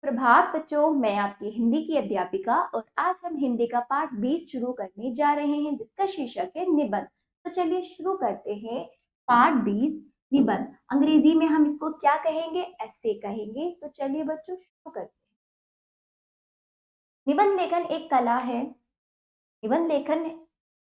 प्रभात बच्चों, मैं आपकी हिंदी की अध्यापिका और आज हम हिंदी का पाठ 20 शुरू करने जा रहे हैं जिसका शीर्षक है निबंध। तो चलिए शुरू करते हैं। पाठ 20 निबंध। अंग्रेजी में हम इसको क्या कहेंगे? ऐसे कहेंगे। तो चलिए बच्चों शुरू करते हैं। निबंध लेखन एक कला है। निबंध लेखन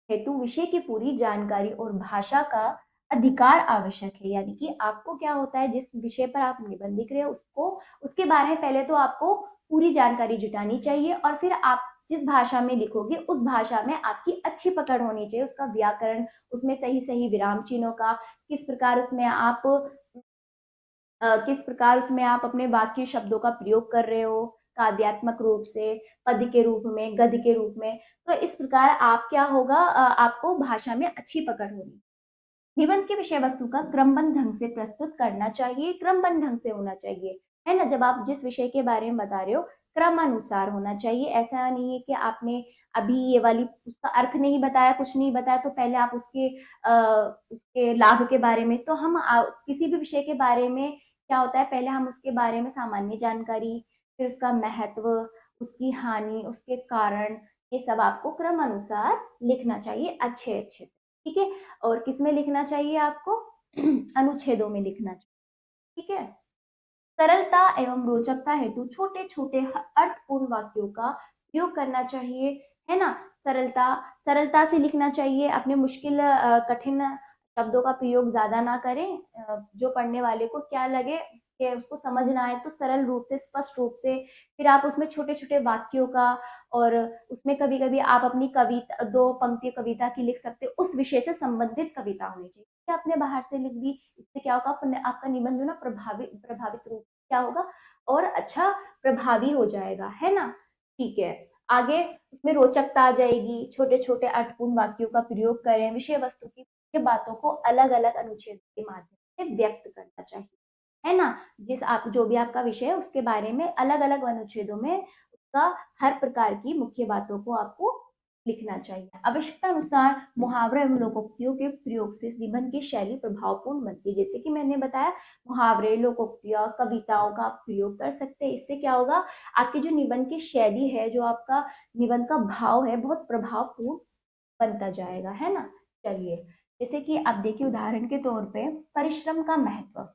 हेतु विषय की पूरी जानकारी और भाषा का अधिकार आवश्यक है। यानी कि आपको क्या होता है, जिस विषय पर आप निबंध लिख रहे हो उसको उसके बारे में पहले तो आपको पूरी जानकारी जुटानी चाहिए और फिर आप जिस भाषा में लिखोगे उस भाषा में आपकी अच्छी पकड़ होनी चाहिए। उसका व्याकरण, उसमें सही सही विराम चिन्हों का किस प्रकार उसमें आप किस प्रकार उसमें आप अपने वाक्य शब्दों का प्रयोग कर रहे हो, काव्यात्मक रूप से, पद के रूप में, गद्य के रूप में। तो इस प्रकार आप क्या होगा, आपको भाषा में अच्छी पकड़ होगी। निबंध की विषय वस्तु का क्रमबद्ध ढंग से प्रस्तुत करना चाहिए। क्रमबद्ध ढंग से होना चाहिए, है ना। जब आप जिस विषय के बारे में बता रहे हो क्रमानुसार होना चाहिए। ऐसा नहीं है कि आपने अभी ये वाली उसका अर्थ नहीं बताया, कुछ नहीं बताया, तो पहले आप उसके लाभ के बारे में, तो हम किसी भी विषय के बारे में क्या होता है, पहले हम उसके बारे में सामान्य जानकारी, फिर उसका महत्व, उसकी हानि, उसके कारण, ये सब आपको क्रम अनुसार लिखना चाहिए अच्छे अच्छे से। ठीक है। और किसमें लिखना चाहिए आपको? अनुच्छेदों में लिखना चाहिए। ठीक है। सरलता एवं रोचकता हेतु छोटे छोटे अर्थपूर्ण वाक्यों का प्रयोग करना चाहिए, है ना। सरलता सरलता से लिखना चाहिए। अपने मुश्किल कठिन शब्दों का प्रयोग ज्यादा ना करें। जो पढ़ने वाले को क्या लगे कि उसको समझ ना आए, तो सरल रूप से, स्पष्ट रूप से, फिर आप उसमें छोटे छोटे वाक्यों का, और उसमें कभी कभी आप अपनी कविता, 2 पंक्ति कविता की लिख सकते हो। उस विषय से संबंधित कविता होनी चाहिए। आपने बाहर से लिख दी, इससे क्या होगा, आपका निबंध जो ना प्रभावित प्रभावित रूप क्या होगा, और अच्छा प्रभावी हो जाएगा, है ना। ठीक है। आगे उसमें रोचकता आ जाएगी। छोटे छोटे अर्थपूर्ण वाक्यों का प्रयोग करें। विषय वस्तु की मुख्य बातों को अलग अलग अनुच्छेद के माध्यम से व्यक्त करना चाहिए, है ना। जो भी आपका विषय है उसके बारे में अलग अलग अनुच्छेदों में उसका हर प्रकार की मुख्य बातों को आपको लिखना चाहिए। आवश्यकता अनुसार मुहावरे एवं लोकोक्तियों के प्रयोग से निबंध की शैली प्रभावपूर्ण बनती है। जैसे कि मैंने बताया, मुहावरे, लोकोक्तियां, कविताओं का आप प्रयोग कर सकते हैं। इससे क्या होगा, आपकी जो निबंध की शैली है, जो आपका निबंध का भाव है, बहुत प्रभावपूर्ण बनता जाएगा, है ना। चलिए, जैसे कि आप देखिए उदाहरण के तौर पे परिश्रम का महत्व।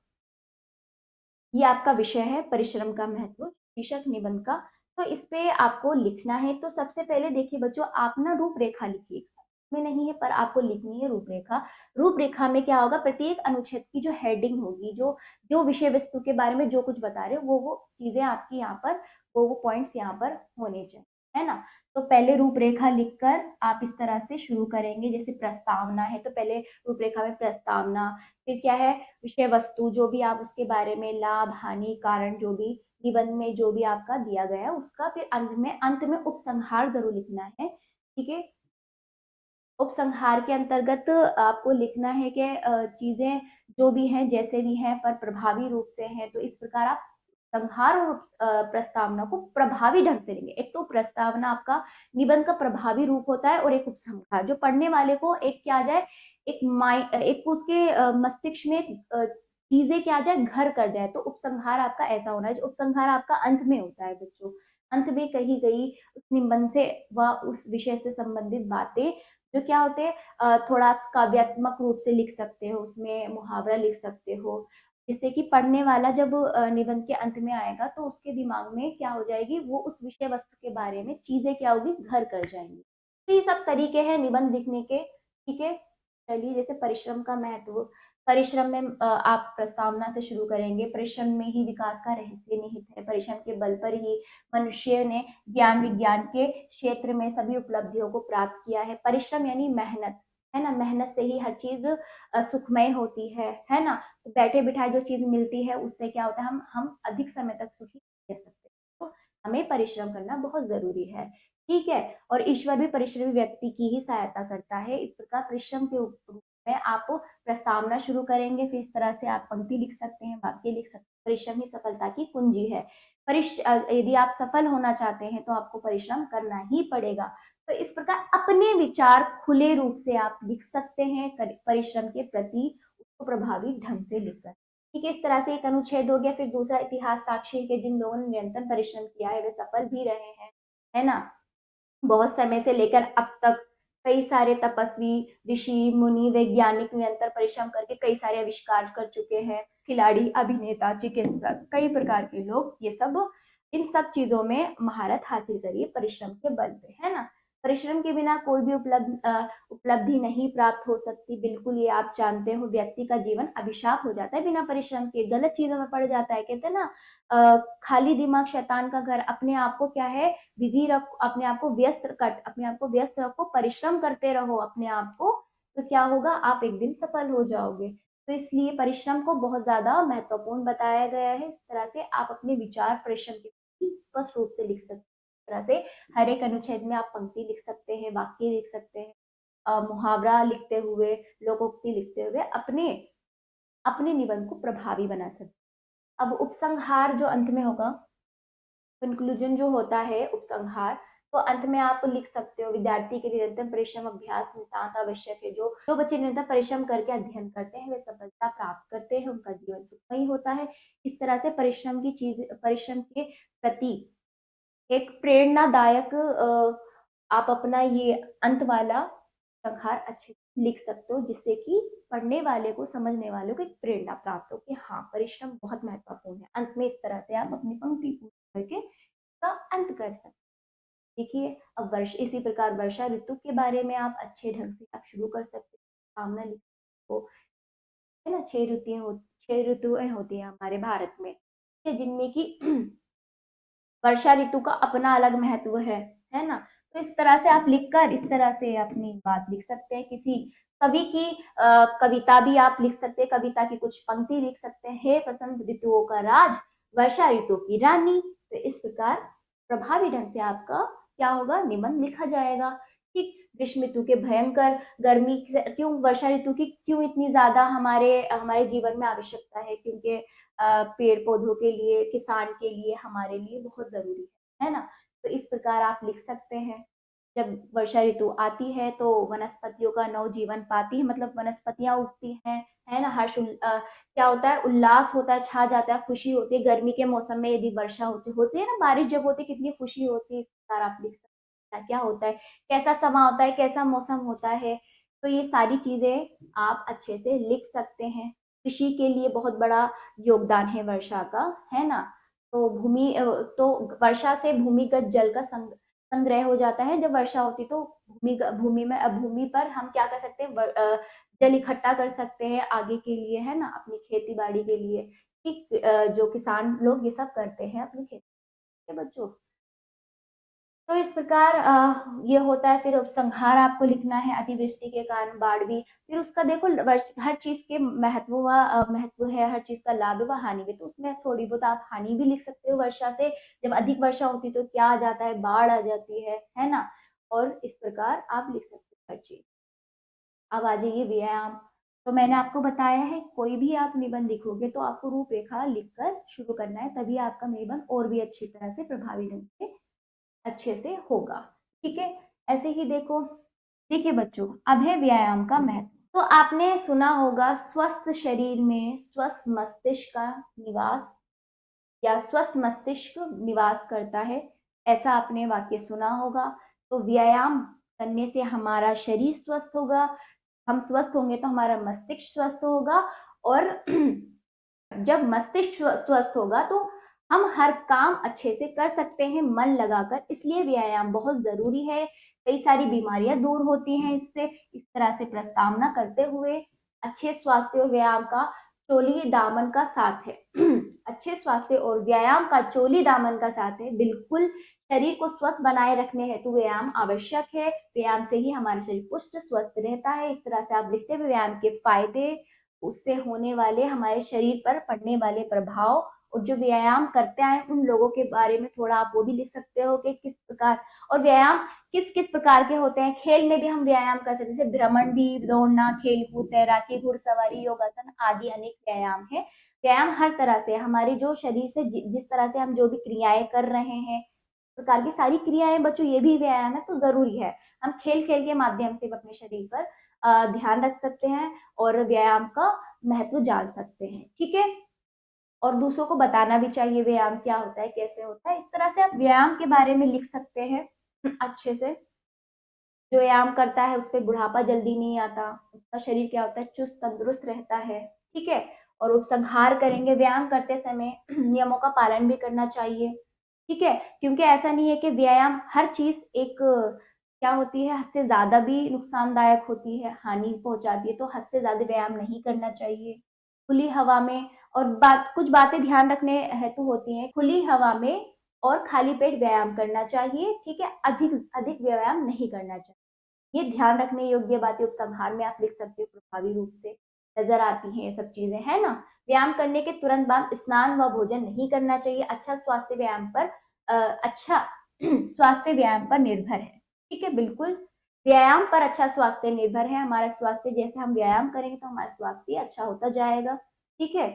ये आपका विषय है, परिश्रम का महत्व, शीर्षक निबंध का। तो इस पे आपको लिखना है। तो सबसे पहले देखिए बच्चों, आप ना रूपरेखा लिखिए। में नहीं है पर आपको लिखनी है रूपरेखा। रूपरेखा में क्या होगा, प्रत्येक अनुच्छेद की जो हेडिंग होगी, जो जो विषय वस्तु के बारे में जो कुछ बता रहे हो, वो चीजें आपकी यहाँ पर, वो पॉइंट्स यहाँ पर होने चाहिए, है ना। तो पहले रूपरेखा लिखकर आप इस तरह से शुरू करेंगे। जैसे प्रस्तावना है, तो पहले रूपरेखा में प्रस्तावना, फिर क्या है, विषय वस्तु, जो भी आप उसके बारे में, लाभ, हानि, कारण, जो भी निबंध में जो भी आपका दिया गया है उसका, फिर अंत में उपसंहार जरूर लिखना है। ठीक है। उपसंहार के अंतर्गत आपको लिखना है कि चीजें जो भी हैं, जैसे भी हैं, पर प्रभावी रूप से हैं। तो इस प्रकार आप संहार और प्रस्तावना को प्रभावी ढंग से लेंगे। एक तो प्रस्तावना आपका निबंध का प्रभावी रूप होता है, और एक उपसंहार जो पढ़ने वाले को एक क्या आ जाए, एक उसके मस्तिष्क में चीजें क्या आ जाए, घर कर जाए। तो उपसंहार आपका ऐसा होना है। जो उपसंहार आपका अंत में होता है बच्चों, अंत में कही गई उस निबंध से व उस विषय से संबंधित बातें जो क्या होते हैं, थोड़ा आप काव्यात्मक रूप से लिख सकते हो, उसमें मुहावरा लिख सकते हो, जिससे कि पढ़ने वाला जब निबंध के अंत में आएगा तो उसके दिमाग में क्या हो जाएगी, वो उस विषय वस्तु के बारे में चीजें क्या होगी, घर कर जाएंगी। तो ये सब तरीके हैं निबंध लिखने के। ठीक है। चलिए, जैसे परिश्रम का महत्व। परिश्रम में आप प्रस्तावना से शुरू करेंगे। परिश्रम में ही विकास का रहस्य निहित है। परिश्रम के बल पर ही मनुष्य ने ज्ञान विज्ञान के क्षेत्र में सभी उपलब्धियों को प्राप्त किया है। परिश्रम यानी मेहनत, है ना। मेहनत से ही हर चीज सुखमय होती है ना। तो बैठे बिठाए जो चीज मिलती है उससे क्या होता है, हम अधिक समय तक सुखी रह सकते हैं। तो हमें परिश्रम करना बहुत जरूरी है। ठीक है। और ईश्वर भी परिश्रमी व्यक्ति की ही सहायता करता है। इस प्रकार परिश्रम के रूप में आप प्रस्तावना शुरू करेंगे, फिर इस तरह से आप पंक्ति लिख सकते हैं, वाक्य लिख सकते हैं। परिश्रम ही सफलता की कुंजी है। यदि आप सफल होना चाहते हैं तो आपको परिश्रम करना ही पड़ेगा। तो इस प्रकार अपने विचार खुले रूप से आप लिख सकते हैं परिश्रम के प्रति, उसको प्रभावी ढंग से लिखकर। ठीक है, इस तरह से एक अनुच्छेद हो गया। फिर दूसरा इतिहास साक्षी है कि जिन लोगों ने निरंतर परिश्रम किया है वे सफल भी रहे हैं, है ना। बहुत समय से लेकर अब तक कई सारे तपस्वी, ऋषि, मुनि, वैज्ञानिक निरंतर परिश्रम करके कई सारे आविष्कार कर चुके हैं। खिलाड़ी, अभिनेता, चिकित्सक, कई प्रकार के लोग, ये सब इन सब चीजों में महारत हासिल करी है परिश्रम के बल पे, है ना। परिश्रम के बिना कोई भी उपलब्धि नहीं प्राप्त हो सकती। बिल्कुल ये आप जानते हो, व्यक्ति का जीवन अभिशाप हो जाता है बिना परिश्रम के, गलत चीजों में पड़ जाता है। कहते हैं ना, खाली दिमाग शैतान का घर। अपने आप को क्या है, बिजी रखो, अपने आप को अपने आप को व्यस्त रखो, परिश्रम करते रहो अपने आप को, तो क्या होगा, आप एक दिन सफल हो जाओगे। तो इसलिए परिश्रम को बहुत ज्यादा महत्वपूर्ण बताया गया है। इस तरह से आप अपने विचार परिश्रम के प्रति स्पष्ट रूप से लिख सकते हैं। इस तरह से हर एक अनुच्छेद में आप पंक्ति लिख सकते हैं, वाक्य लिख सकते हैं, मुहावरा लिखते हुए, लोकोक्ति लिखते हुए अपने अपने निबंध को प्रभावी बना सकते हैं। अब उपसंहार जो अंत में होगा, कंक्लूजन जो होता है, उपसंहार, तो अंत में आप लिख सकते हो, विद्यार्थी के निरंतर परिश्रम अभ्यास नितांत आवश्यक है। जो बच्चे निरंतर परिश्रम करके अध्ययन करते हैं वे सफलता प्राप्त करते हैं, उनका जीवन सुखमय होता है। इस तरह से परिश्रम के प्रति एक प्रेरणादायक आप अपना ये अंत वाला संहार अच्छे से लिख सकते हो, जिससे कि पढ़ने वाले को, समझने वालों को एक प्रेरणा प्राप्त हो कि हाँ, परिश्रम बहुत महत्वपूर्ण है। अंत में इस तरह से आप अपनी पंक्ति पूरी करके का अंत कर सकते। देखिए, अब इसी प्रकार वर्षा ऋतु के बारे में आप अच्छे ढंग से आप शुरू कर सकते हैं। सामने लिख तो, है ना, 6 ऋतुएं होती हैं हमारे भारत में, जिनमें की वर्षा ऋतु का अपना अलग महत्व है ना। तो इस तरह से आप लिखकर इस तरह से अपनी बात लिख सकते हैं। किसी कवि की कविता भी आप लिख सकते हैं, कविता की कुछ पंक्ति लिख सकते हैं, हे बसंत ऋतुओं का राज, वर्षा ऋतु की रानी। तो इस प्रकार प्रभावी ढंग से आपका क्या होगा, निबंध लिखा जाएगा। ठीक, ग्रीष्म ऋतु के भयंकर गर्मी क्यों, वर्षा ऋतु की क्यों इतनी ज्यादा हमारे हमारे जीवन में आवश्यकता है, क्योंकि पेड़ पौधों के लिए, किसान के लिए, हमारे लिए बहुत जरूरी है ना। तो इस प्रकार आप लिख सकते हैं। जब वर्षा ऋतु आती है तो वनस्पतियों का नव जीवन पाती है, मतलब वनस्पतियां उगती हैं, है ना। क्या होता है, उल्लास होता है, छा जाता है, खुशी होती है। गर्मी के मौसम में यदि वर्षा होती है ना, बारिश जब होती है, कितनी खुशी होती है। इस प्रकार आप लिख सकते हैं क्या होता है, कैसा समा होता है, कैसा मौसम होता है। तो ये सारी चीजें आप अच्छे से लिख सकते हैं। कृषि के लिए बहुत बड़ा योगदान है वर्षा का, है ना। तो तो वर्षा से भूमिगत जल का संग्रह हो जाता है। जब वर्षा होती तो भूमि पर हम क्या कर सकते हैं, जल इकट्ठा कर सकते हैं आगे के लिए, है ना, अपनी खेती बाड़ी के लिए। ठीक, जो किसान लोग ये सब करते हैं अपनी खेती के बच्चों। तो इस प्रकार ये होता है। फिर उपसंहार आपको लिखना है, अतिवृष्टि के कारण बाढ़ भी। फिर उसका देखो, हर चीज के महत्व है, हर चीज का लाभ व हानि भी। तो उसमें थोड़ी बहुत आप हानि भी लिख सकते हो। वर्षा से जब अधिक वर्षा होती है तो क्या आ जाता है, बाढ़ आ जाती है ना। और इस प्रकार आप लिख सकते हो हर चीज। अब आ जाइए व्यायाम। तो मैंने आपको बताया है, कोई भी आप निबंध लिखोगे तो आपको रूपरेखा लिखकर शुरू करना है, तभी आपका निबंध और भी अच्छी तरह से, प्रभावी ढंग से, अच्छे से होगा। ठीक है, ऐसे ही देखो, देखिए बच्चों, अब है व्यायाम का महत्व। तो आपने सुना होगा, स्वस्थ शरीर में स्वस्थ मस्तिष्क का निवास, या स्वस्थ मस्तिष्क निवास करता है, ऐसा आपने वाक्य सुना होगा। तो व्यायाम करने से हमारा शरीर स्वस्थ होगा, हम स्वस्थ होंगे तो हमारा मस्तिष्क स्वस्थ होगा, और जब मस्तिष्क स्वस्थ होगा तो हम हर काम अच्छे से कर सकते हैं मन लगाकर। इसलिए व्यायाम बहुत जरूरी है। कई सारी बीमारियां दूर होती हैं इससे। इस तरह से प्रस्तावना करते हुए, अच्छे स्वास्थ्य और व्यायाम का चोली दामन का साथ है। अच्छे स्वास्थ्य और व्यायाम का चोली दामन का साथ है। बिल्कुल, शरीर को स्वस्थ बनाए रखने हेतु व्यायाम आवश्यक है। व्यायाम से ही हमारा शरीर पुष्ट स्वस्थ रहता है। इस तरह से आप लिखते हुए व्यायाम के फायदे, उससे होने वाले, हमारे शरीर पर पड़ने वाले प्रभाव, और जो व्यायाम करते आए उन लोगों के बारे में थोड़ा आप वो भी लिख सकते हो कि किस प्रकार, और व्यायाम किस किस प्रकार के होते हैं। खेल में भी हम व्यायाम कर सकते हैं, जैसे भ्रमण भी, दौड़ना, खेल कूद, तैराकी, घुड़सवारी, योगासन आदि अनेक व्यायाम है। व्यायाम हर तरह से हमारे जो शरीर से जिस तरह से हम जो भी क्रियाएं कर रहे हैं, प्रकार की सारी क्रियाएं बच्चों, ये भी व्यायाम है। तो जरूरी है हम खेल खेल के माध्यम से अपने शरीर पर ध्यान रख सकते हैं, और व्यायाम का महत्व जान सकते हैं। ठीक है, और दूसरों को बताना भी चाहिए व्यायाम क्या होता है, कैसे होता है। इस तरह से आप व्यायाम के बारे में लिख सकते हैं अच्छे से। जो व्यायाम करता है उस पर बुढ़ापा जल्दी नहीं आता, उसका शरीर क्या होता है, चुस्त तंदुरुस्त रहता है। ठीक है, और उपसंहार करेंगे, व्यायाम करते समय नियमों का पालन भी करना चाहिए। ठीक है, क्योंकि ऐसा नहीं है कि व्यायाम हर चीज एक क्या होती है, हद से ज्यादा भी नुकसानदायक होती है, हानि पहुंचाती है, तो हद से ज्यादा व्यायाम नहीं करना चाहिए। खुली हवा में, और कुछ बातें ध्यान रखने हेतु होती हैं, खुली हवा में और खाली पेट व्यायाम करना चाहिए। ठीक है, अधिक अधिक व्यायाम नहीं करना चाहिए। ये ध्यान रखने योग्य बातें उपसंहार में आप लिख सकते हो, प्रभावी रूप से नजर आती हैं ये सब चीजें, है ना। व्यायाम करने के तुरंत बाद स्नान व भोजन नहीं करना चाहिए। अच्छा स्वास्थ्य व्यायाम पर अच्छा स्वास्थ्य व्यायाम पर निर्भर है। ठीक है, बिल्कुल व्यायाम पर अच्छा स्वास्थ्य निर्भर है। हमारा स्वास्थ्य, जैसे हम व्यायाम करेंगे तो हमारा स्वास्थ्य अच्छा होता जाएगा। ठीक है,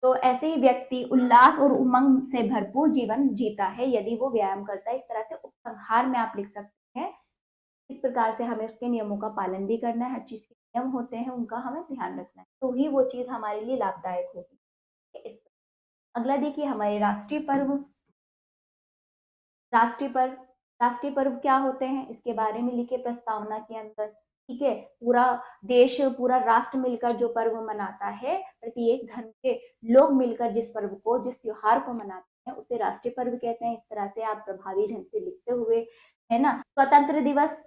तो ऐसे ही व्यक्ति उल्लास और उमंग से भरपूर जीवन जीता है यदि वो व्यायाम करता है। इस तरह से उपसंहार में आप लिख सकते हैं। इस प्रकार से हमें उसके नियमों का पालन भी करना है, हर चीज के नियम होते हैं उनका हमें ध्यान रखना है, तो ही वो चीज हमारे लिए लाभदायक होगी। अगला देखिए, हमारे राष्ट्रीय पर्व। राष्ट्रीय पर्व, राष्ट्रीय पर्व क्या होते हैं इसके बारे में लिखे प्रस्तावना के अंदर। ठीक है, पूरा देश, पूरा राष्ट्र मिलकर जो पर्व मनाता है, प्रत्येक धर्म के लोग मिलकर जिस पर्व को, जिस त्योहार को मनाते हैं उसे राष्ट्रीय पर्व कहते हैं। इस तरह से आप प्रभावी ढंग से लिखते हुए, है ना। स्वतंत्र दिवस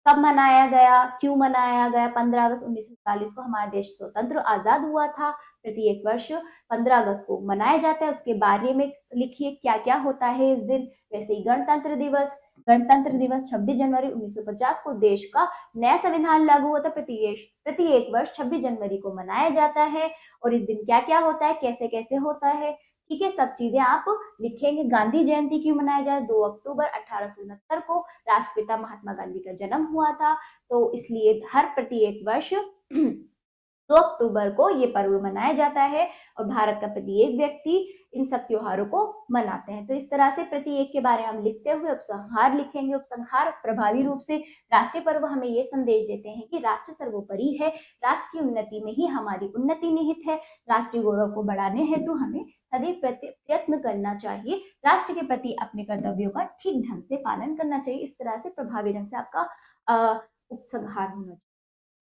कब मनाया गया, क्यों मनाया गया? 15 अगस्त 1947 को हमारा देश स्वतंत्र आजाद हुआ था। प्रत्येक वर्ष 15 अगस्त को मनाया जाता है। उसके बारे में लिखिए क्या क्या होता है इस दिन। वैसे ही गणतंत्र दिवस, गणतंत्र दिवस 26 जनवरी 1950 को देश का नया संविधान लागू हुआ था। प्रत्येक वर्ष 26 जनवरी को मनाया जाता है। और इस दिन क्या क्या होता है, कैसे कैसे होता है, ठीक है, सब चीजें आप लिखेंगे। गांधी जयंती क्यों मनाया जाए? 2 अक्टूबर 1869 को राष्ट्रपिता महात्मा गांधी का जन्म हुआ था, तो इसलिए हर प्रत्येक वर्ष 2 अक्टूबर को ये पर्व मनाया जाता है। और भारत का प्रत्येक व्यक्ति इन सब त्योहारों को मनाते हैं। तो इस तरह से प्रत्येक के बारे में हम लिखते हुए उपसंहार लिखेंगे। उपसंहार प्रभावी रूप से, राष्ट्रीय पर्व हमें ये संदेश देते हैं कि राष्ट्र सर्वोपरि है, राष्ट्र की उन्नति में ही हमारी उन्नति निहित है। राष्ट्रीय गौरव को बढ़ाने हेतु हमें सदैव प्रयत्न करना चाहिए। राष्ट्र के प्रति अपने कर्तव्यों का ठीक ढंग से पालन करना चाहिए। इस तरह से प्रभावी ढंग से आपका उपसंहार होना चाहिए।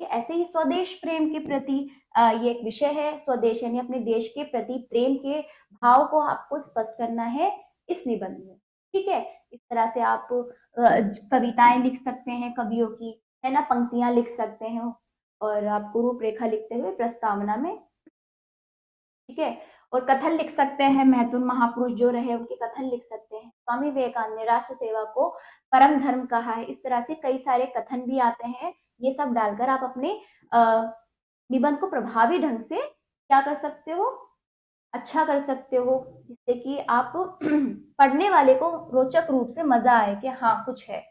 ऐसे ही स्वदेश प्रेम के प्रति ये एक विषय है। स्वदेश यानी अपने देश के प्रति प्रेम के भाव को आपको स्पष्ट करना है इस निबंध में। ठीक है, इस तरह से आप कविताएं लिख सकते हैं कवियों की, है ना, पंक्तियां लिख सकते हैं, और आपको रूपरेखा लिखते हुए प्रस्तावना में। ठीक है, और कथन लिख सकते हैं, महत्वपूर्ण महापुरुष जो रहे उनके कथन लिख सकते हैं। स्वामी विवेकानंद ने राष्ट्र सेवा को परम धर्म कहा है। इस तरह से कई सारे कथन भी आते हैं। ये सब डालकर आप अपने निबंध को प्रभावी ढंग से क्या कर सकते हो, अच्छा कर सकते हो, जिससे कि आप पढ़ने वाले को रोचक रूप से मजा आए कि हाँ कुछ है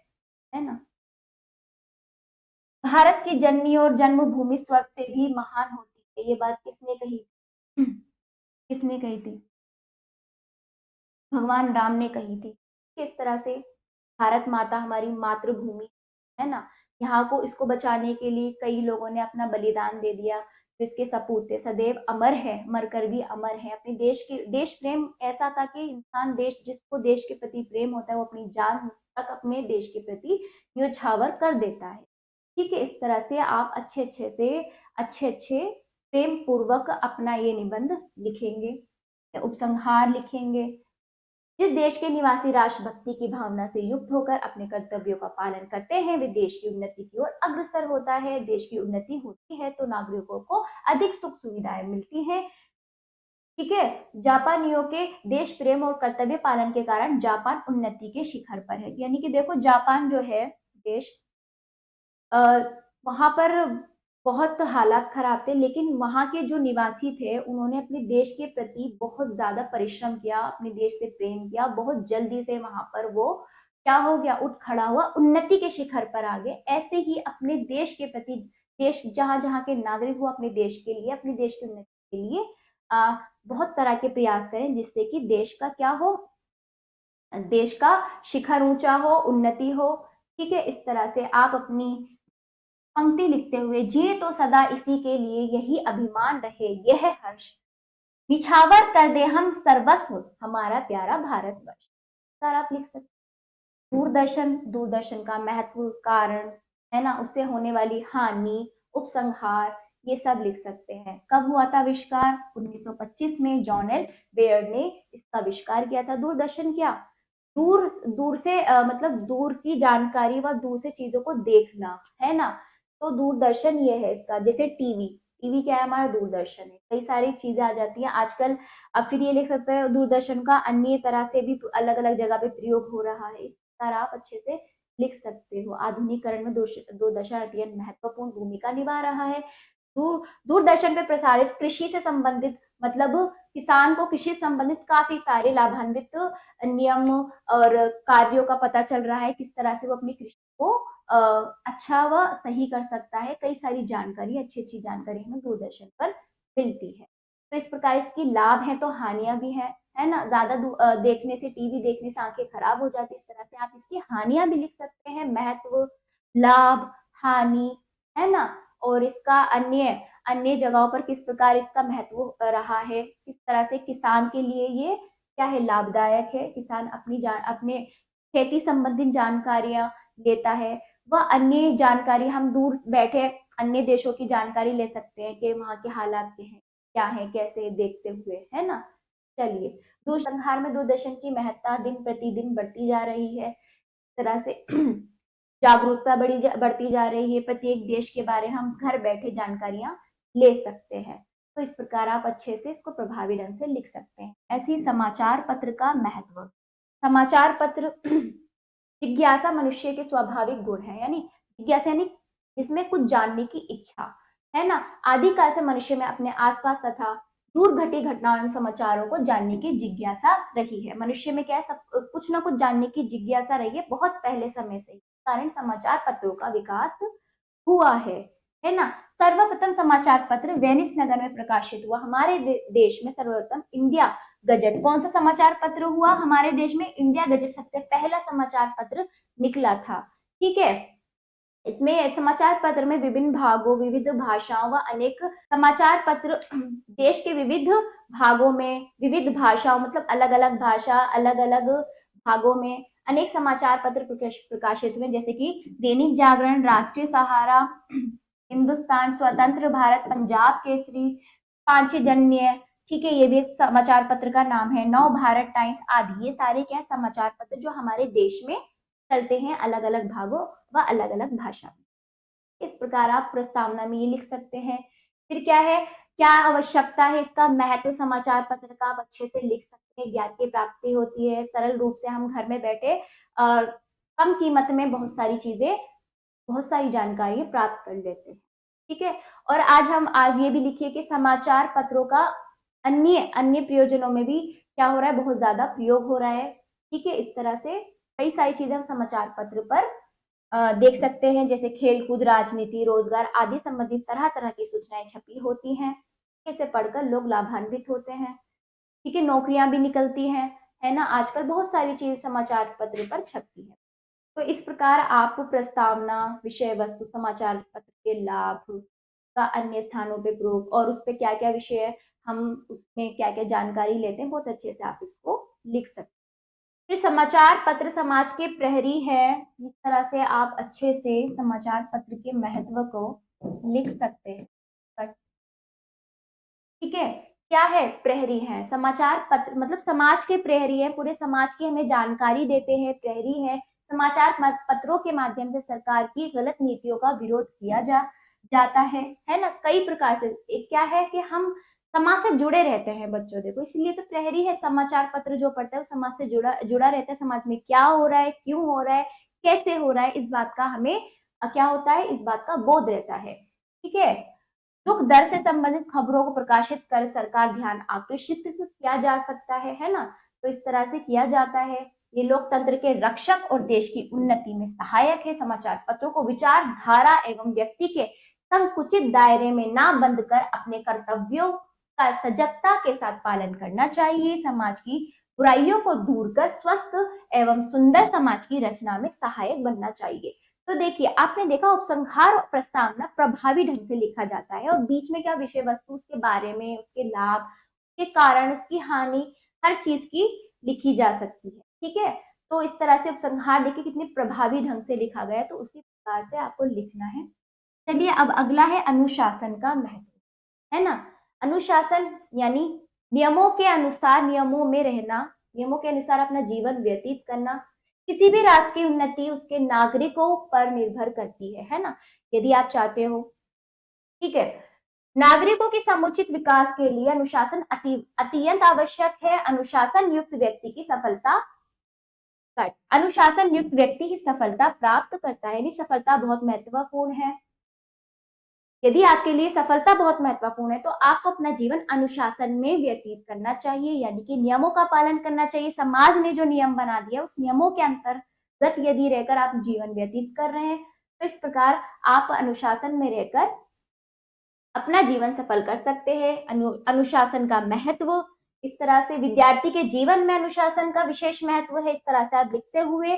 ना। भारत की जननी और जन्मभूमि स्वर्ग से भी महान होती है, ये बात किसने कही? किसने कही थी? भगवान राम ने कही थी। किस तरह से भारत माता हमारी मातृभूमि है ना, यहाँ को, इसको बचाने के लिए कई लोगों ने अपना बलिदान दे दिया। तो इसके सपूत थे, सदैव अमर है, मरकर भी अमर है। अपने देश के, देश प्रेम ऐसा था कि इंसान, देश, जिसको देश के प्रति प्रेम होता है वो अपनी जान तक अपने देश के प्रति न्योछावर कर देता है। ठीक है, इस तरह से आप अच्छे अच्छे प्रेम पूर्वक अपना ये निबंध लिखेंगे, उपसंहार लिखेंगे। जिस देश के निवासी राष्ट्रभक्ति की भावना से युक्त होकर अपने कर्तव्यों का पालन करते हैं, वे देश की उन्नति की ओर अग्रसर होता है। देश की उन्नति होती है तो नागरिकों को अधिक सुख सुविधाएं मिलती हैं। ठीक है, जापानियों के देश प्रेम और कर्तव्य पालन के कारण जापान उन्नति के शिखर पर है। यानी कि देखो, जापान जो है देश, वहां पर बहुत हालात खराब थे, लेकिन वहां के जो निवासी थे उन्होंने अपने देश के प्रति बहुत ज्यादा परिश्रम किया, अपने देश से प्रेम किया। बहुत जल्दी से वहां पर वो क्या हो गया, उठ खड़ा हुआ, उन्नति के शिखर पर आ गए। ऐसे ही अपने देश के प्रति, देश जहां जहां के नागरिक हो, अपने देश के लिए, अपने देश की उन्नति के लिए बहुत तरह के प्रयास करें, जिससे कि देश का क्या हो, देश का शिखर ऊंचा हो, उन्नति हो। ठीक है, इस तरह से आप अपनी पंक्ति लिखते हुए, जिए तो सदा इसी के लिए, यही अभिमान रहे यह हर्ष, निछावर कर दे हम सर्वस्व हमारा प्यारा भारतवर्ष। सर आप लिख सकते। दूरदर्शन, दूरदर्शन का महत्व, कारण, है ना, उससे होने वाली हानि, उपसंहार, ये सब लिख सकते हैं। कब हुआ था आविष्कार? 1925 में जॉन एल बेयर्ड ने इसका आविष्कार किया था। दूरदर्शन क्या? दूर दूर से मतलब दूर की जानकारी व दूर से चीजों को देखना, है ना। तो दूरदर्शन ये है इसका। जैसे टीवी, टीवी क्या है? हमारा दूरदर्शन है। कई सारी चीजें आ जाती हैं आजकल। अब फिर ये लिख सकते हैं दूरदर्शन का अन्य तरह से भी अलग अलग जगह पे प्रयोग हो रहा है, तरह आप अच्छे से लिख सकते हो। आधुनिकीकरण में दूरदर्शन अत्यंत महत्वपूर्ण भूमिका निभा रहा है। दूरदर्शन पे प्रसारित कृषि से संबंधित, मतलब किसान को कृषि से संबंधित काफी सारे लाभान्वित नियम और कार्यों का पता चल रहा है, किस तरह से वो अपनी कृषि को अच्छा व सही कर सकता है। कई सारी जानकारी, अच्छी अच्छी जानकारी हमें दूरदर्शन पर मिलती है। तो इस प्रकार इसकी लाभ है तो हानियां भी है ना। ज्यादा देखने से, टीवी देखने से आंखें खराब हो जाती है। इस तरह से आप इसकी हानियां भी लिख सकते हैं, महत्व, लाभ, हानि, है ना। और इसका अन्य अन्य जगहों पर किस प्रकार इसका महत्व रहा है, किस तरह से किसान के लिए ये क्या है, लाभदायक है। किसान अपने खेती संबंधित जानकारियां लेता है। वह अन्य जानकारी, हम दूर बैठे अन्य देशों की जानकारी ले सकते हैं कि वहाँ के हालात क्या है, कैसे देखते हुए, है ना। चलिए, दूरसंचार में दूरदर्शन की महत्ता दिन प्रतिदिन बढ़ती जा रही है। इस तरह से जागरूकता बढ़ती जा रही है। प्रत्येक देश के बारे में हम घर बैठे जानकारियां ले सकते हैं। तो इस प्रकार आप अच्छे से इसको प्रभावी ढंग से लिख सकते हैं। ऐसे ही समाचार पत्र का महत्व। समाचार पत्र जिज्ञासा मनुष्य के स्वाभाविक गुण है, यानी जिज्ञासा यानी जिसमें कुछ जानने की इच्छा, है ना। आदिकाल से मनुष्य में अपने आसपास तथा दूर घटी घटनाओं एवं समाचारों को जानने की जिज्ञासा रही है। मनुष्य में क्या है, सब कुछ ना कुछ जानने की जिज्ञासा रही है बहुत पहले समय से। कारण समाचार पत्रों का विकास हुआ है ना। सर्वप्रथम समाचार पत्र वेनिस नगर में प्रकाशित हुआ। हमारे देश में सर्वप्रथम इंडिया गजट, कौन सा समाचार पत्र हुआ हमारे देश में? इंडिया गजट सबसे पहला समाचार पत्र निकला था। ठीक है। इसमें समाचार पत्र में विभिन्न भागों, विविध भाषाओं व अनेक समाचार पत्र देश के विविध भागों में, विविध भाषाओं मतलब अलग अलग भाषा, अलग अलग भागों में अनेक समाचार पत्र प्रकाशित हुए, जैसे कि दैनिक जागरण, राष्ट्रीय सहारा, हिंदुस्तान, स्वतंत्र भारत, पंजाब केसरी, पांचजन्य, ठीक है, ये भी एक समाचार पत्र का नाम है, नव भारत टाइम्स आदि। ये सारे क्या समाचार पत्र जो हमारे देश में चलते हैं अलग अलग भागों व अलग अलग भाषा में। इस प्रकार आप प्रस्तावना में ये लिख सकते हैं। फिर क्या है, क्या आवश्यकता है, इसका महत्व समाचार पत्र का आप अच्छे से लिख सकते हैं। ज्ञान की प्राप्ति होती है, सरल रूप से हम घर में बैठे कम कीमत में बहुत सारी चीजें, बहुत सारी जानकारी प्राप्त कर लेते हैं। ठीक है। और आज ये भी लिखिए कि समाचार पत्रों का अन्य अन्य प्रयोजनों में भी क्या हो रहा है, बहुत ज्यादा प्रयोग हो रहा है। ठीक है। इस तरह से कई सारी चीजें हम समाचार पत्र पर देख सकते हैं, जैसे खेलकूद, राजनीति, रोजगार आदि संबंधित तरह तरह की सूचनाएं छपी होती हैं। इसे पढ़कर लोग लाभान्वित होते हैं। ठीक है। नौकरियां भी निकलती हैं, है ना। आजकल बहुत सारी चीज समाचार पत्र पर छपती है। तो इस प्रकार आप प्रस्तावना, विषय वस्तु, समाचार पत्र के लाभ का अन्य स्थानों पे प्रयोग और उस पे क्या क्या विषय है, हम उसमें क्या क्या जानकारी लेते हैं, बहुत अच्छे से आप इसको लिख सकते हैं। फिर समाचार पत्र समाज के प्रहरी है। इस तरह से आप अच्छे से समाचार पत्र के महत्व को लिख सकते हैं। ठीक है। क्या है? प्रहरी है। समाचार पत्र मतलब समाज के प्रहरी है, पूरे समाज की हमें जानकारी देते हैं, प्रहरी है। समाचार पत्रों के माध्यम से सरकार की गलत नीतियों का विरोध किया जाता है ना। कई प्रकार से एक क्या है कि हम समाज से जुड़े रहते हैं बच्चों, देखो इसलिए तो प्रहरी है। समाचार पत्र जो पढ़ता है वो समाज से जुड़ा रहता है, समाज में क्या हो रहा है, क्यों हो रहा है, कैसे हो रहा है, इस बात का हमें क्या होता है, इस बात का बोध रहता है। ठीक है। दुख दर से संबंधित खबरों को प्रकाशित कर सरकार ध्यान आकर्षित किया जा सकता है ना। तो इस तरह से किया जाता है। ये लोकतंत्र के रक्षक और देश की उन्नति में सहायक है। समाचार पत्रों को विचारधारा एवं व्यक्ति के संकुचित दायरे में ना बंद कर अपने कर्तव्यों का सजगता के साथ पालन करना चाहिए। समाज की बुराइयों को दूर कर स्वस्थ एवं सुंदर समाज की रचना में सहायक बनना चाहिए। तो देखिए, आपने देखा उपसंहार और प्रस्तावना प्रभावी ढंग से लिखा जाता है और बीच में क्या विषय वस्तु, उसके बारे में, उसके लाभ, उसके कारण, उसकी हानि, हर चीज की लिखी जा सकती है। ठीक है, तो इस तरह से उपसंहार देखिए कितने प्रभावी ढंग से लिखा गया है, तो उसी प्रकार से आपको लिखना है। चलिए, अब अगला है अनुशासन का महत्व, है ना। अनुशासन यानी नियमों के अनुसार, नियमों में रहना, नियमों के अनुसार अपना जीवन व्यतीत करना। किसी भी राष्ट्र की उन्नति उसके नागरिकों पर निर्भर करती है ना। यदि आप चाहते हो, ठीक है, नागरिकों के समुचित विकास के लिए अनुशासन अत्यंत आवश्यक है। अनुशासन युक्त व्यक्ति की सफलता अनुशासन युक्त व्यक्ति ही सफलता प्राप्त करता है, यानी सफलता बहुत महत्वपूर्ण है। यदि आपके लिए सफलता बहुत महत्वपूर्ण है तो आपको अपना जीवन अनुशासन में व्यतीत करना चाहिए, यानी कि नियमों का पालन करना चाहिए। समाज ने जो नियम बना दिया उस नियमों के अंतर्गत यदि रहकर आप जीवन व्यतीत कर रहे हैं तो इस प्रकार आप अनुशासन में रहकर अपना जीवन सफल कर सकते हैं। अनुशासन का महत्व, इस तरह से विद्यार्थी के जीवन में अनुशासन का विशेष महत्व है। इस तरह से आप लिखते हुए,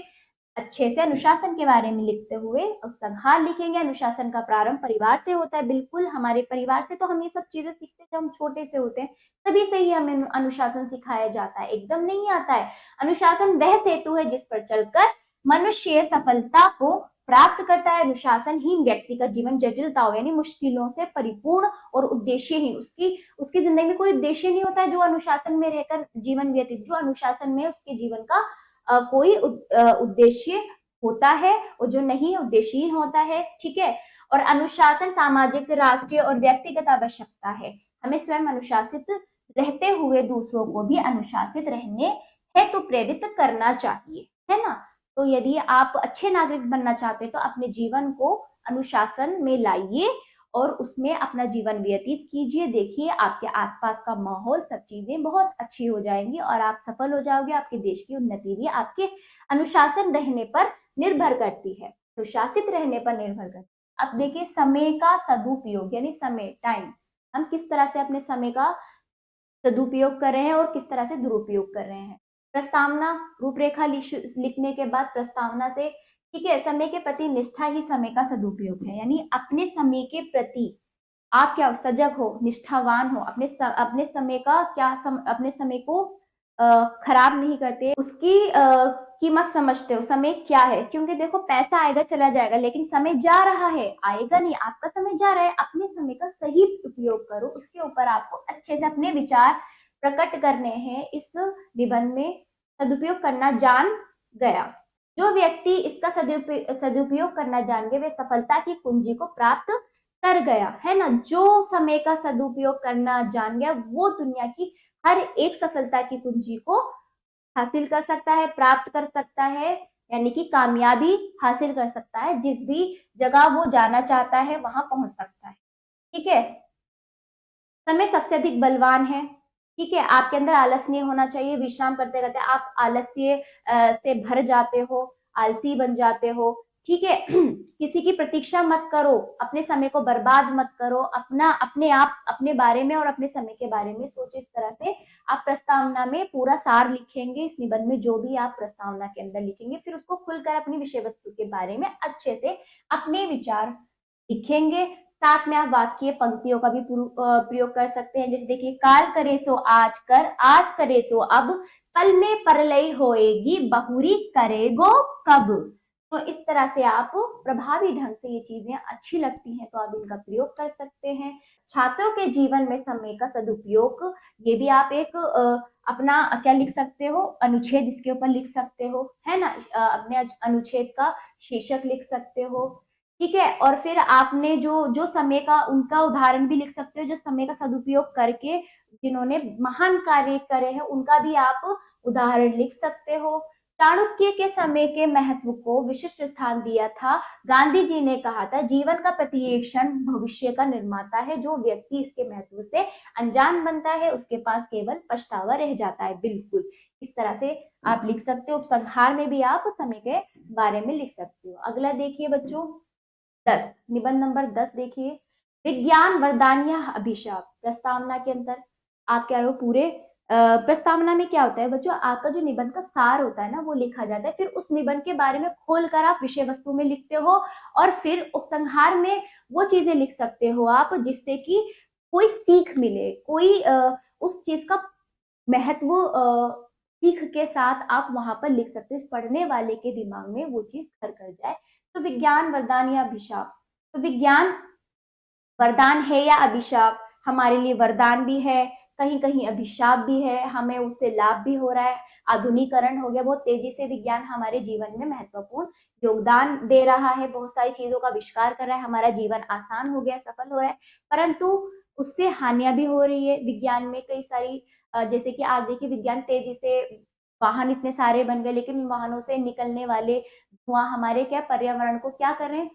अच्छे से अनुशासन के बारे में लिखते हुए उपसंहार लिखेंगे। अनुशासन का प्रारंभ परिवार से होता है। बिल्कुल, हमारे परिवार से तो हम ये सब चीजें सीखते हैं जब हम छोटे से होते हैं, तभी से ही हमें अनुशासन सिखाया जाता है, एकदम नहीं आता है। अनुशासन वह सेतु है जिस पर चलकर मनुष्य सफलता को प्राप्त करता है। अनुशासनहीन व्यक्ति का जीवन जटिलताओं यानी मुश्किलों से परिपूर्ण और उद्देश्यहीन, उसकी जिंदगी में कोई उद्देश्य नहीं होता है। जो अनुशासन में रहकर जीवन व्यतीत, जो अनुशासन में उसके जीवन का कोई उद्देश्य होता है, और जो नहीं उद्देश्यहीन होता है। ठीक है, और अनुशासन सामाजिक, राष्ट्रीय और व्यक्तिगत आवश्यकता है। हमें स्वयं अनुशासित रहते हुए दूसरों को भी अनुशासित रहने हेतु प्रेरित करना चाहिए, है ना। तो यदि आप अच्छे नागरिक बनना चाहते हैं तो अपने जीवन को अनुशासन में लाइए और उसमें अपना जीवन व्यतीत कीजिए। देखिए, आपके आसपास का माहौल, सब चीजें बहुत अच्छी हो जाएंगी और आप सफल हो जाओगे। आपके देश की उन्नति भी आपके अनुशासन रहने पर निर्भर करती है, अनुशासित रहने पर निर्भर करती है। अब देखिए, समय का सदुपयोग यानी समय, टाइम, हम किस तरह से अपने समय का सदुपयोग कर रहे हैं और किस तरह से दुरुपयोग कर रहे हैं। प्रस्तावना, रूपरेखा लिखने के बाद प्रस्तावना से, ठीक है, समय के प्रति निष्ठा ही समय का सदुपयोग है। यानी अपने समय के प्रति आप क्या सजग हो, निष्ठावान हो, अपने समय का अपने समय को खराब नहीं करते, उसकी कीमत समझते हो। समय क्या है, क्योंकि देखो पैसा आएगा चला जाएगा, लेकिन समय जा रहा है, आएगा नहीं। आपका समय जा रहा है, अपने समय का सही उपयोग करो। उसके ऊपर आपको अच्छे से अपने विचार प्रकट करने हैं। इस निबंध में सदुपयोग करना जान गया, जो व्यक्ति इसका सदुपयोग करना जान गए वे सफलता की कुंजी को प्राप्त कर गया, है ना। जो समय का सदुपयोग करना जान गया वो दुनिया की हर एक सफलता की कुंजी को हासिल कर सकता है, प्राप्त कर सकता है, यानी कि कामयाबी हासिल कर सकता है। जिस भी जगह वो जाना चाहता है वहां पहुंच सकता है। ठीक है, समय सबसे अधिक बलवान है। ठीक है, आपके अंदर आलस नहीं होना चाहिए। विश्राम करते करते आप आलस्य से भर जाते हो, आलसी बन जाते हो। ठीक है, किसी की प्रतीक्षा मत करो, अपने समय को बर्बाद मत करो। अपने आप अपने बारे में और अपने समय के बारे में सोचो। इस तरह से आप प्रस्तावना में पूरा सार लिखेंगे। इस निबंध में जो भी आप प्रस्तावना के अंदर लिखेंगे, फिर उसको खुलकर अपनी विषय वस्तु के बारे में अच्छे से अपने विचार लिखेंगे। साथ में आप वाक्य पंक्तियों का भी प्रयोग कर सकते हैं। जैसे देखिए, काल करे सो आज कर, आज करे सो अब, कल में परलय होएगी, बहुरी करेगो कब। तो इस तरह से आप प्रभावी ढंग से, ये चीजें अच्छी लगती हैं तो आप इनका प्रयोग कर सकते हैं। छात्रों के जीवन में समय का सदुपयोग, ये भी आप एक अपना क्या लिख सकते हो, अनुच्छेद इसके ऊपर लिख सकते हो, है ना। अपने अनुच्छेद का शीर्षक लिख सकते हो। ठीक है, और फिर आपने जो जो समय का, उनका उदाहरण भी लिख सकते हो, जो समय का सदुपयोग करके जिन्होंने महान कार्य करे हैं उनका भी आप उदाहरण लिख सकते हो। चाणक्य के समय के महत्व को विशिष्ट स्थान दिया था। गांधी जी ने कहा था, जीवन का प्रत्येक क्षण भविष्य का निर्माता है। जो व्यक्ति इसके महत्व से अनजान बनता है उसके पास केवल पछतावा रह जाता है। बिल्कुल, इस तरह से आप लिख सकते हो। उपसंहार में भी आप समय के बारे में लिख सकते हो। अगला देखिए बच्चों, 10, निबंध नंबर 10 देखिए, विज्ञान वरदान या अभिशाप। प्रस्तावना के अंदर आप क्या हो, पूरे प्रस्तावना में क्या होता है बच्चों, आपका जो निबंध का सार होता है ना वो लिखा जाता है, फिर उस निबंध के बारे में खोलकर आप विषय वस्तु में लिखते हो, और फिर उपसंहार में वो चीजें लिख सकते हो आप जिससे कि कोई सीख मिले, कोई उस चीज का महत्व सीख के साथ आप वहां पर लिख सकते हो, इस पढ़ने वाले के दिमाग में वो चीज घर कर जाए। तो विज्ञान वरदान या अभिशाप, तो विज्ञान वरदान है या अभिशाप? हमारे लिए वरदान भी है, कहीं कहीं अभिशाप भी है, हमें उससे लाभ भी हो रहा है। आधुनिकरण हो गया, बहुत तेजी से विज्ञान हमारे जीवन में महत्वपूर्ण योगदान दे रहा है, बहुत सारी चीजों का आविष्कार कर रहा है, हमारा जीवन आसान हो गया, सफल हो रहा है, परंतु उससे हानियां भी हो रही है। विज्ञान में कई सारी जैसे कि आज देखिए विज्ञान तेजी से, वाहन इतने सारे बन गए, लेकिन वाहनों से निकलने वाले धुआं हमारे क्या पर्यावरण को क्या कर रहे हैं,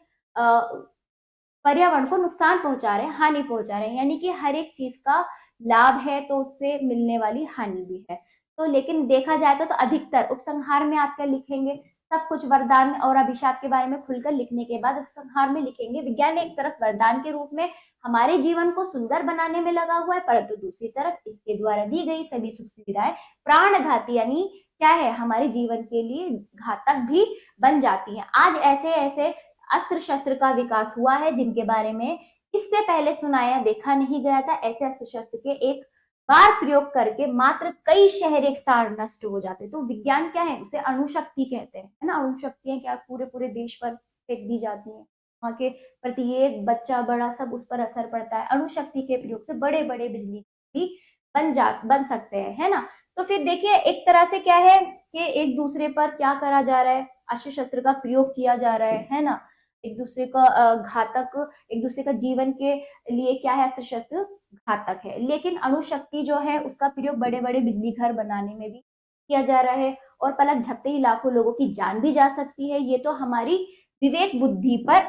पर्यावरण को नुकसान पहुंचा रहे हैं, हानि पहुंचा रहे हैं, यानी कि हर एक चीज का लाभ है तो उससे मिलने वाली हानि भी है। तो लेकिन देखा जाए तो अधिकतर उपसंहार में आप क्या लिखेंगे, सब कुछ वरदान और अभिशाप के बारे में खुलकर लिखने के बाद उपसंहार में लिखेंगे विज्ञान एक तरफ वरदान के रूप में हमारे जीवन को सुंदर बनाने में लगा हुआ है, परंतु दूसरी तरफ इसके द्वारा दी गई सभी सुख सुविधाएं प्राणघाती यानी क्या है, हमारे जीवन के लिए घातक भी बन जाती हैं। आज ऐसे ऐसे अस्त्र शस्त्र का विकास हुआ है जिनके बारे में इससे पहले सुनाया देखा नहीं गया था। ऐसे अस्त्र शस्त्र के एक बार प्रयोग करके मात्र कई शहर एक साथ नष्ट हो जाते। तो विज्ञान क्या है, उसे अणुशक्ति कहते हैं, है ना। अणुशक्तियां क्या पूरे पूरे देश पर फेंक दी जाती हैं, वहां के प्रत्येक बच्चा बड़ा सब उस पर असर पड़ता है। अणुशक्ति के प्रयोग से बड़े बड़े बिजली भी बन सकते हैं, है ना। तो फिर देखिए एक तरह से क्या है कि एक दूसरे पर क्या करा जा रहा है, अस्त्र शस्त्र का प्रयोग किया जा रहा है ना। एक दूसरे का घातक, एक दूसरे का जीवन के लिए क्या है, अस्त्र शस्त्र घातक है। लेकिन अणुशक्ति जो है उसका प्रयोग बड़े बड़े बिजली घर बनाने में भी किया जा रहा है, और पलक झपते ही लाखों लोगों की जान भी जा सकती है। ये तो हमारी विवेक बुद्धि पर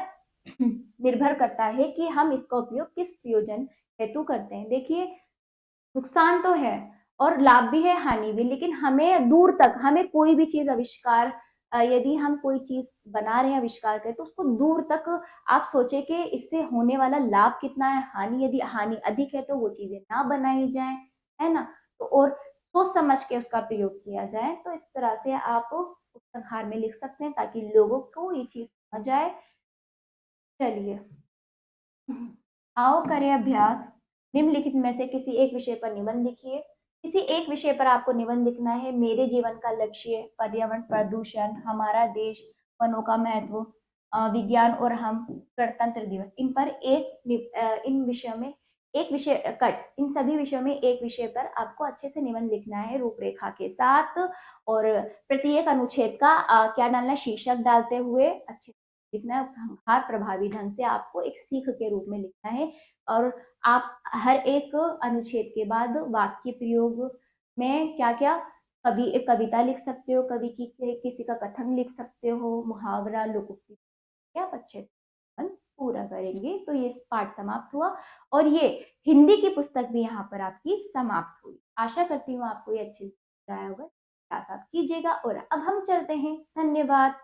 निर्भर करता है कि हम इसका उपयोग किस प्रयोजन हेतु करते हैं। देखिए नुकसान तो है और लाभ भी है, हानि भी, लेकिन हमें दूर तक, हमें कोई भी चीज आविष्कार, यदि हम कोई चीज बना रहे हैं, आविष्कार करें, तो उसको दूर तक आप सोचे कि इससे होने वाला लाभ कितना है, हानि यदि हानि अधिक है तो वो चीजें ना बनाई जाए, है ना। तो और सोच समझ के उसका प्रयोग किया जाए। तो इस तरह से आप उपसंहार में लिख सकते हैं ताकि लोगों को ये चीज समझ आए। चलिए आओ करें अभ्यास। निम्नलिखित में से किसी एक विषय पर निबंध लिखिए। किसी एक विषय पर आपको निबंध लिखना है। मेरे जीवन का लक्ष्य, पर्यावरण प्रदूषण, हमारा देश, वनों का महत्व, विज्ञान और हम, गणतंत्र दिवस। इन पर इन विषयों में एक विषय कट, इन सभी विषयों में एक विषय पर आपको अच्छे से निबंध लिखना है रूपरेखा के साथ, और प्रत्येक अनुच्छेद का क्या डालना, शीर्षक डालते हुए अच्छे लिखना है। उपसंहार प्रभावी ढंग से आपको एक सीख के रूप में लिखना है, और आप हर एक अनुच्छेद के बाद वाक्य प्रयोग में क्या क्या, कभी एक कविता लिख सकते हो, कभी किसी का कथन लिख सकते हो, मुहावरा, लोकोक्ति, क्या आप अच्छे से पूरा करेंगे। तो ये पाठ समाप्त हुआ, और ये हिंदी की पुस्तक भी यहाँ पर आपकी समाप्त हुई। आशा करती हूँ आपको ये अच्छी आया होगा, साथ कीजिएगा। और अब हम चलते हैं, धन्यवाद।